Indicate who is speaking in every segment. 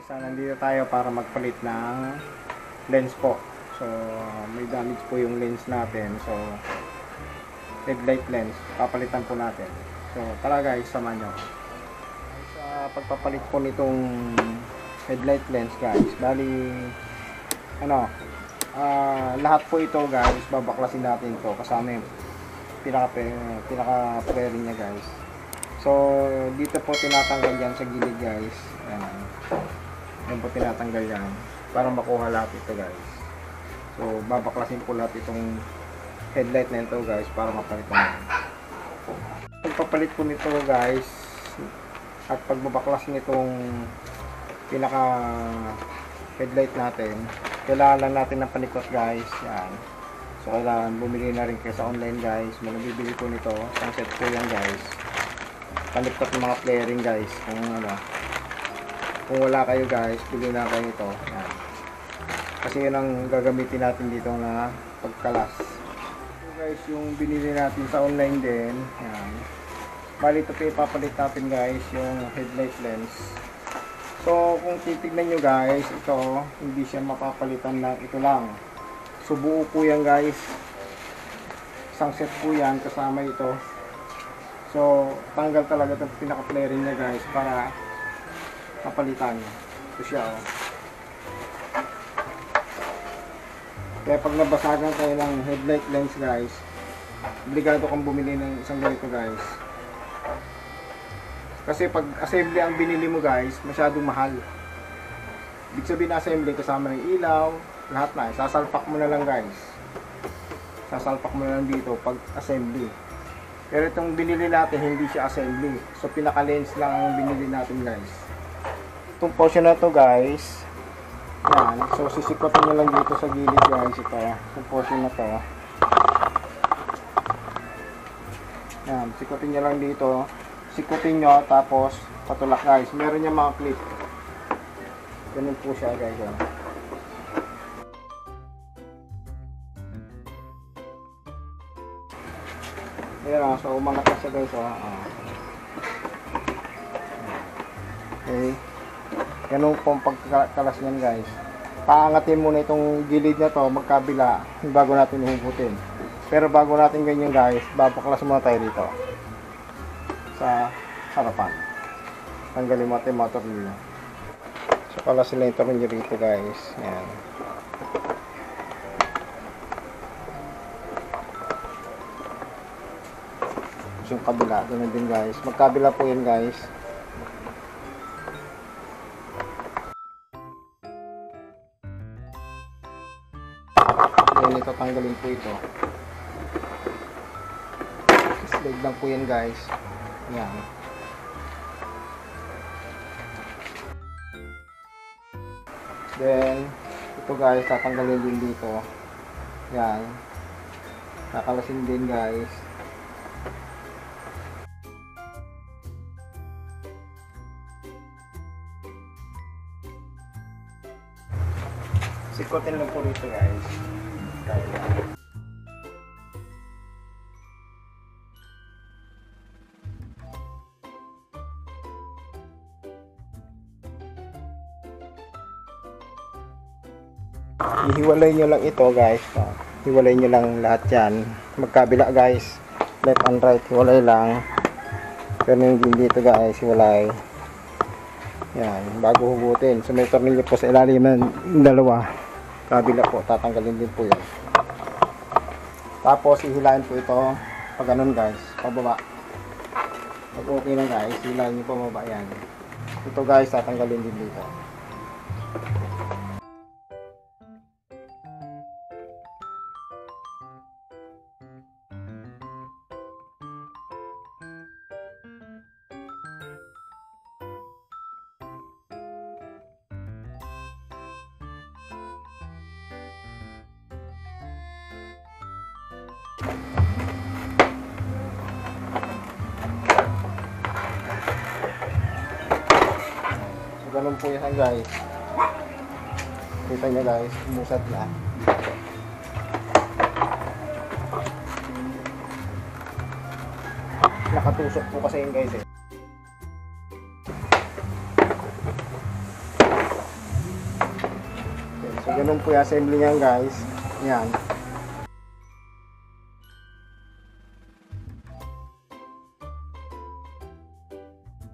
Speaker 1: guys, nandito tayo para magpalit ng lens po. So may damage po yung lens natin. So headlight lens, papalitan po natin. So tara guys, samahan nyo. Sa pagpapalit po nitong headlight lens guys, bali lahat po ito guys, babaklasin natin to kasama yung pinaka fairing niya guys. So dito po tinatanggal yan sa gilid guys. Yan po tinatanggal yan para makuha lahat ito guys. So babaklasin po lahat itong headlight na ito guys para mapalitan yan. Pagpapalit po nito guys at pagbabaklas nitong pinaka headlight natin, kailangan lang natin ng panikot guys. Yan. So kailangan bumili na rin kayo sa online guys. Manabibili po nito, isang set po yan guys. Panikot ng mga flaring guys. Kung wala kayo guys, bili na kayo ito. Yan. Kasi yun ang gagamitin natin dito na pagkalas. So guys, yung binili natin sa online din. Yan. Bali ito po ipapalit natin guys, yung headlight lens. So kung titignan nyo guys, ito hindi siya mapapalitan ng ito lang. So buo po yan guys. Isang set po yan kasama ito. So tanggal talaga itong pinaka-flaring niya guys para kapalitan. Ito siya oh. Kaya pag nabasagan kayo ng headlight lens guys, obligado kang bumili ng isang ganito guys. Kasi pag assembly ang binili mo guys, masyadong mahal. Ibig sabihin assembly kasama ng ilaw, lahat na. Sasalpak mo na lang guys. Sasalpak mo na lang dito pag assembly. Pero itong binili natin, hindi siya assembly. So pinaka-lens lang ang binili natin guys. Itong portion na to guys, yan. So sisikotin nyo lang dito sa gilid guys. Ito, itong portion na to. Yan, sikotin nyo lang dito. Sikutin nyo, tapos patulak guys. Meron niya mga clip. Ganun po siya guys. Yan. Ayan, so umangat na siya guys. Okay. Ganun po ang pagkalas niyan guys. Paangatin muna itong gilid na to magkabila bago natin hugutin. Pero bago natin ganyan guys, babaklas muna tayo dito sa harapan. Tanggalin mo natin yung motor nila. So kalasin lang ito rin dito guys. Ayan. Yung kabila, ganun din guys. Magkabila po yan guys. Then ito tanggalin po ito. Slide lang po yan guys. Yan. Then ito guys, tatanggalin din dito. Yan. Kakalasin din guys. Sikotin lang po rito guys. Ihiwalay nyo lang ito guys. Hiwalay nyo lang lahat yan. Magkabila guys. Left and right. Hiwalay lang. Pero yung dito guys. Hiwalay. Yan. Bago hugutin. So may tornilyo po sa ilalim ng dalawa. Kabila po. Tatanggalin din po yan. Tapos ihilahin po ito. Pag ganun guys. Pababa. Pag okay na guys. Hilahin nyo pababa yan. Ito guys. Tatanggalin din dito. So ganun po yan guys. Kita nyo guys, umusat na. Nakatusok po kasi yun guys eh. Ganun po yung assembly niyan guys. Yan.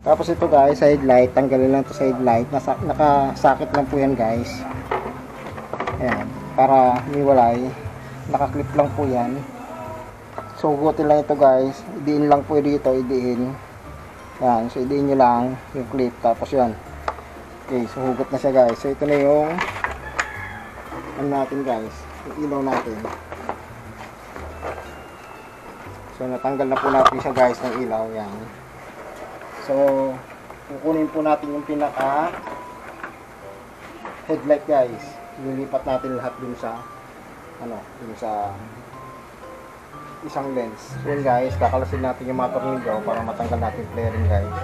Speaker 1: Tapos ito guys, side light. Tanggalin lang ito side light. Nakasakit lang po yan guys. Ayan. Para miwalay. Nakaklip lang po yan. So hugutin lang ito guys. Idiin lang po dito. Idiin. Ayan. So idiin nyo lang yung clip. Tapos yan. Okay. So hugot na siya guys. So ito na yung ano natin guys. Yung ilaw natin. So natanggal na po natin siya guys ng ilaw. Yan. So, kukunin po natin yung pinaka headlight guys. Lilipat natin lahat dun sa dun sa isang lens. So yun guys, kakalasin natin yung mga tornilyo para matanggal natin flaring guys.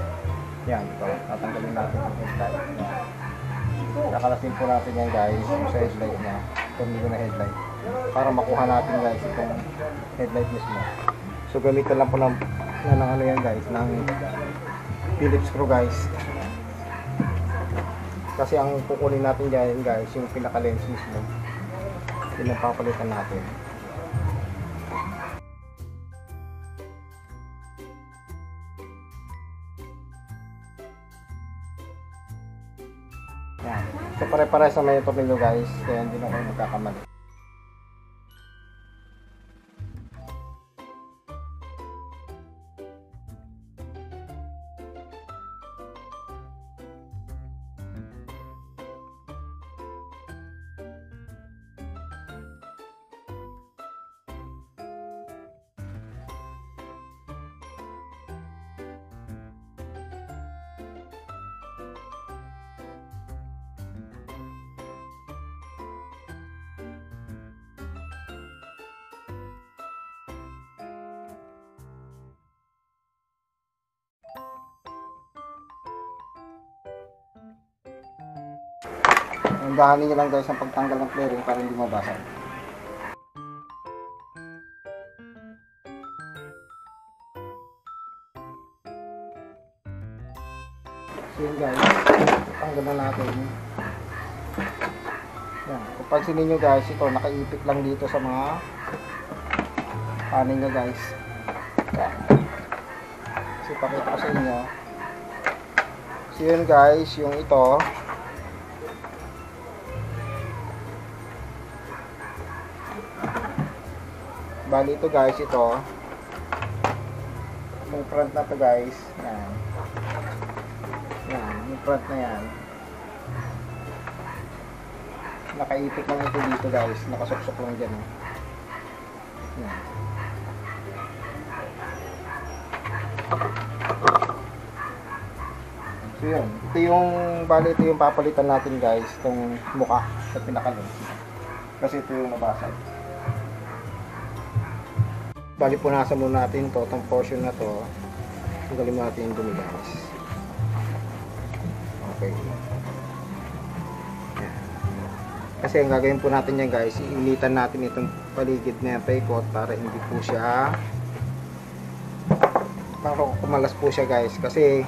Speaker 1: Yan, ito. Tatanggalin natin yung headlight. Yan. Kakalasin po natin yan guys, yung sa headlight niya. Tornilyo na headlight. Para makuha natin guys itong headlight mismo. So gamitan lang po ng ano yan guys, ng Phillips screw guys. Kasi ang kukunin natin dyan guys, yung pinaka lens mismo. Yun ang papalitan natin. Yan. So pare-pares naman yung tornilyo guys, kaya hindi na kayo magkakamali. Dahanin nyo lang guys ang pagtanggal ng flaring para hindi mabasag. So yun guys, tanggal na natin. Yan. Kung pansinin nyo guys, ito nakaipit lang dito sa mga panin nyo guys. Yan. Kasi pakita ko sa inyo. So yun guys, yung ito bali ito guys, ito yung front na to guys, yan yung front na yan nakaipit lang ito dito guys, nakasuksok lang dyan yan. So yun, ito yung bali ito yung papalitan natin guys, itong mukha sa pinaka-lens kasi ito yung nabasag. Bali punasan muna natin to, itong portion na to. Tanggalin mo natin yung dumi guys. Okay. Kasi ang gagawin po natin yan guys, iinitan natin itong paligid na paikot para hindi po siya para kumalas po siya guys. Kasi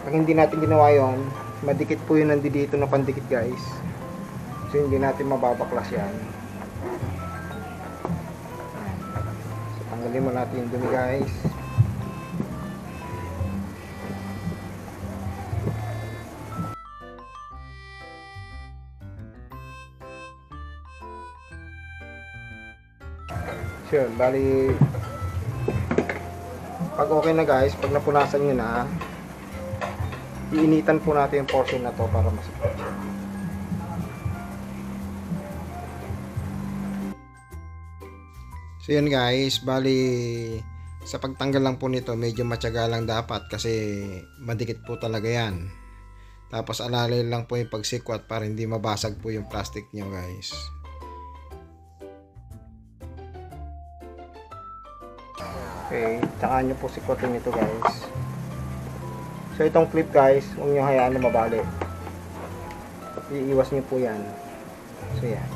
Speaker 1: pag hindi natin ginawa yon, madikit po yun nandito na pandikit guys. So hindi natin mababaklas yan. Tanggalin mo natin yung dumi guys. Sure, bali pag okay na guys, pag napunasan nyo na, iinitan po natin yung portion na to para masipot siya. So yun guys, bali sa pagtanggal lang po nito medyo matyaga lang dapat kasi madikit po talaga yan. Tapos alalay lang po yung pagsikwat para hindi mabasag po yung plastic nyo guys. Okay, tsaka nyo po sikwatin ito guys. So itong clip guys, huwag nyo hayaan na mabali. Iiwas nyo po yan. So yan.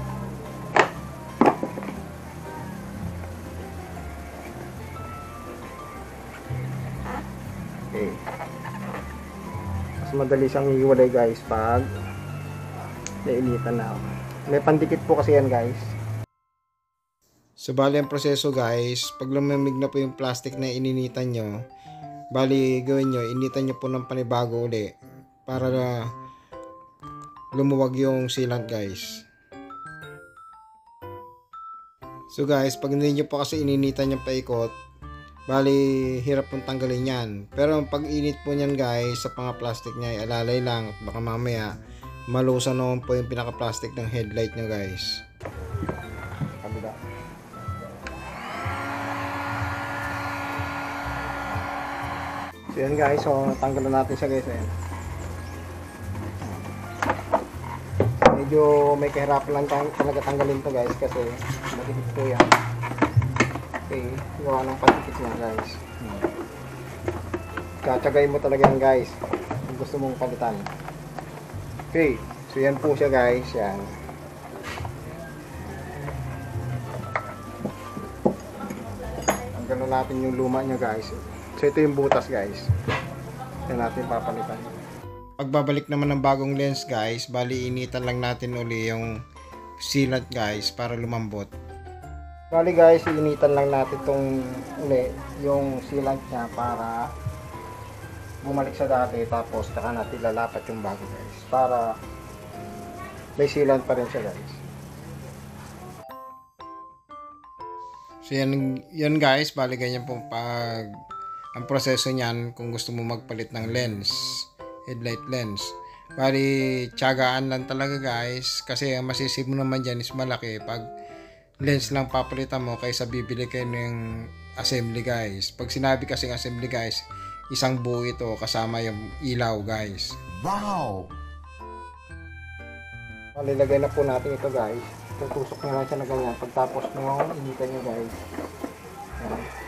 Speaker 1: Okay. Mas madali siyang iiwalay guys pag Nainitan na ako. May pandikit po kasi yan guys. So bali ang proseso guys, pag lumamig na po yung plastic na ininitan nyo, bali gawin nyo, initan nyo po ng panibago uli para lumuwag yung sealant guys. So guys, pag hindi nyo po kasi ininitan yung paikot, bali hirap pong tanggalin yan. Pero pag init po nyan guys sa plastic niya, alalay lang at baka mamaya malusan naman po yung pinaka-plastic ng headlight nyo guys. Kabila. So yan guys, so tanggalan natin siya guys. Ayan. Medyo may kahirapan lang talaga tanggalin to guys kasi madikit po yan. Okay, gawa ng pandikit niya guys. Katsagay mo talaga yan guys kung gusto mong palitan. Okay, so yan po siya guys, yan. Tanggalin natin yung luma niya guys. So ito yung butas guys. Yan natin papalitan. Pagbabalik naman ng bagong lens guys, bali initan lang natin uli yung sealant guys para lumambot. Bali guys, initan lang natin tong uli yung sealant niya para bumalik sa dati, tapos saka natin lalapat yung bago guys para may sealant pa rin siya guys. So yan guys, bali ganyan po pag ang proseso niyan kung gusto mo magpalit ng lens, headlight lens. Bali tiyagaan lang talaga guys kasi ang masisave mo naman dyan is malaki pag lens lang papalitan mo kaysa bibili kayo ng assembly guys. Pag sinabi kasing assembly guys, isang buo ito kasama yung ilaw guys. Wow! Malilagay na po natin ito guys. Tutusok nyo lang siya na ganyan. Pagtapos nyo initan nyo guys.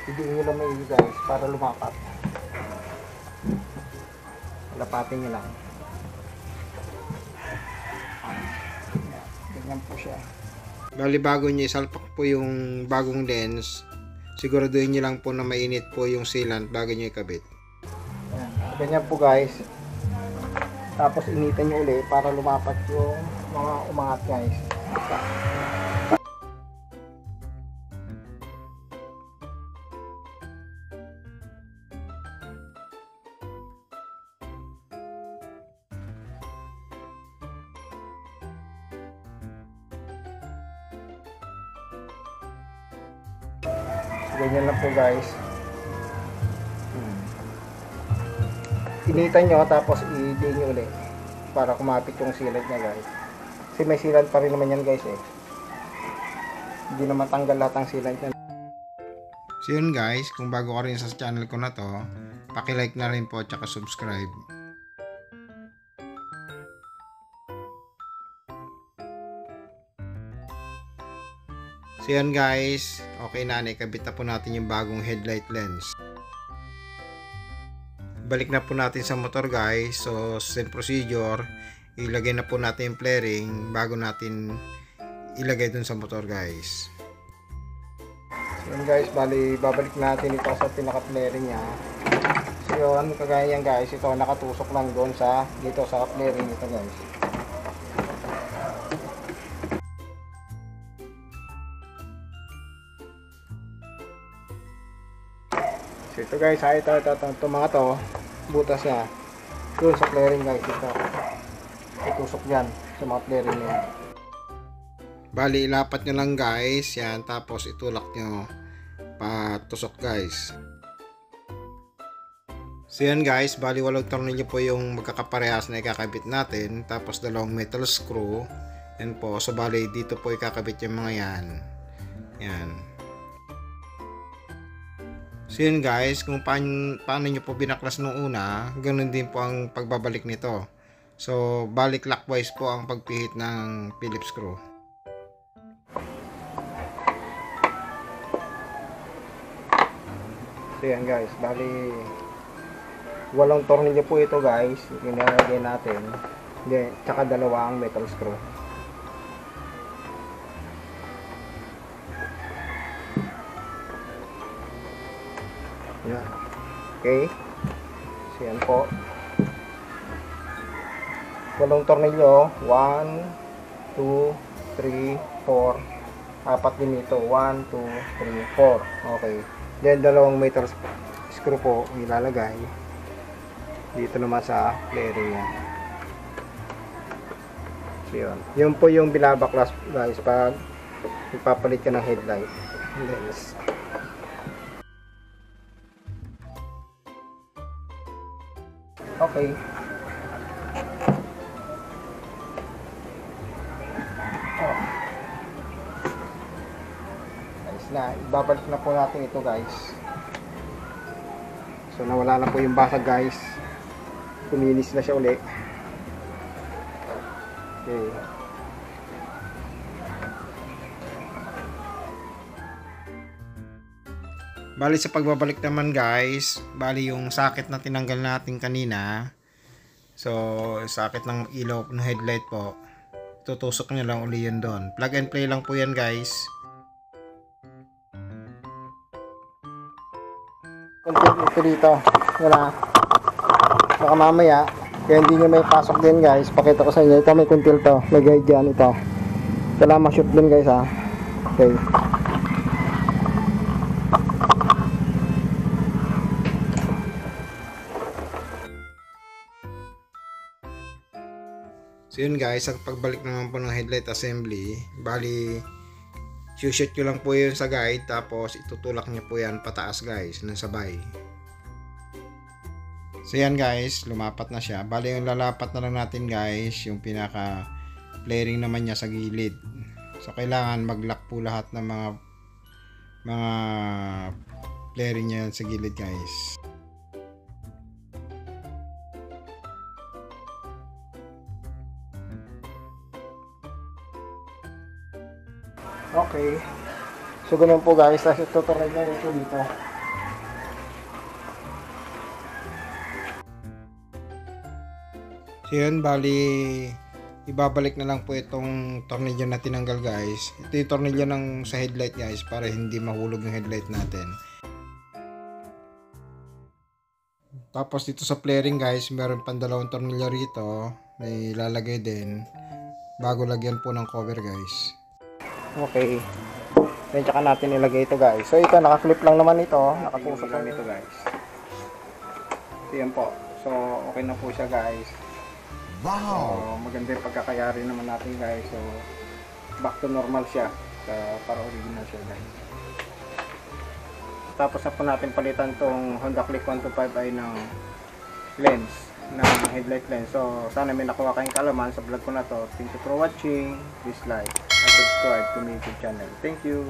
Speaker 1: Hindi nyo lang may guys para lumapat. Lapatin nyo lang. Ganyan po siya. Bali bago nyo isalpak po yung bagong lens, siguraduhin nyo lang po na mainit po yung sealant bago nyo ikabit. Ganyan po guys. Tapos initan nyo ulit para lumapat yung mga umangat guys. So, ganyan lang po guys. Initan nyo tapos i-day nyo ulit para kumapit yung sealant nya guys. Kasi may sealant pa rin naman yan guys eh. Hindi na matanggal lahat ng sealant nya. So yun guys, kung bago ka rin sa channel ko na to, paki-like na rin po at saka subscribe. So yun guys, okay na, ikabit na po natin yung bagong headlight lens. Balik na po natin sa motor guys. So same procedure, ilagay na po natin yung flaring bago natin ilagay dun sa motor guys. So yun guys, bali babalik natin ito sa pinaka flaring nya. So yun, kagaya yan guys, ito nakatusok lang doon sa dito sa flaring ito guys. So ito guys, ito mga to, butas niya doon sa flaring guys, ito itusok dyan sa mga flaring niya. Bali ilapat nyo lang guys yan, tapos itulak nyo patusok guys. So yan guys, bali 8 tornilyo po yung magkakaparehas na ikakabit natin, tapos 2 metal screw yan po. So bali dito po ikakabit yung mga yan. So yun guys, kung paano nyo po binaklas nung una, ganun din po ang pagbabalik nito. So balik clockwise po ang pagpihit ng Phillips screw. So yan guys, bali 8 tornilyo po ito guys, inilagay natin. Tsaka 2 ang metal screw. Yan. Okay. So yan po. 8 tornilyo. 1, 2, 3, 4. Apat din ito. 1, 2, 3, 4. Okay. Then, dalawang metal screw po ilalagay dito naman sa flaring niya. So, yun. Yun po yung binabaklas guys pag ipapalit ka ng headlight lens. Okay. Oh. Guys na, ibabalik na po natin ito guys. So nawala na po yung basag guys. Kuminis na siya uli. Okay. Bali sa pagbabalik naman guys, bali yung socket na tinanggal natin kanina. So socket ng ilaw ng headlight po. Tutusok nyo lang uli yun doon. Plug and play lang po yan guys. Ito dito. Wala. Baka mamaya. Kaya hindi nyo may pasok din guys. Pakita ko sa inyo. Ito may kuntil to. May guide dyan ito. Kailangan ma-shoot din guys ha. Okay. So yun guys, ang pagbalik naman po ng headlight assembly, bali shoot nyo lang po yun sa guide, tapos itutulak nyo po yan pataas guys, ng sabay. So yan guys, lumapat na siya. Bali yung lalapat na lang natin guys, yung pinaka flaring naman niya sa gilid. So kailangan mag-lock po lahat ng mga flaring niya sa gilid guys. Okay. So, ganun po guys. Tapos tutuloy na ito dito. So, yun. Bali, ibabalik na lang po itong tornilyo na tinanggal guys. Ito yung tornilyo ng sa headlight guys para hindi mahulog yung headlight natin. Tapos dito sa flaring guys, meron pang dalawang tornilyo rito. May lalagay din. Bago lagyan po ng cover guys. Okay. Then tsaka natin ilagay ito guys. So ito naka-flip lang naman ito. Nakatusok lang ito guys. So yan po. So okay na po siya guys. Wow! So, maganda yung pagkakayari naman natin guys. So back to normal siya. Para original siya guys. Tapos na po natin palitan tong Honda Click 125i ng lens. Ng headlight lens. So sana may nakuha kayong kaalaman sa vlog ko na to. Thank you for watching. Please like and subscribe to my YouTube channel. Thank you.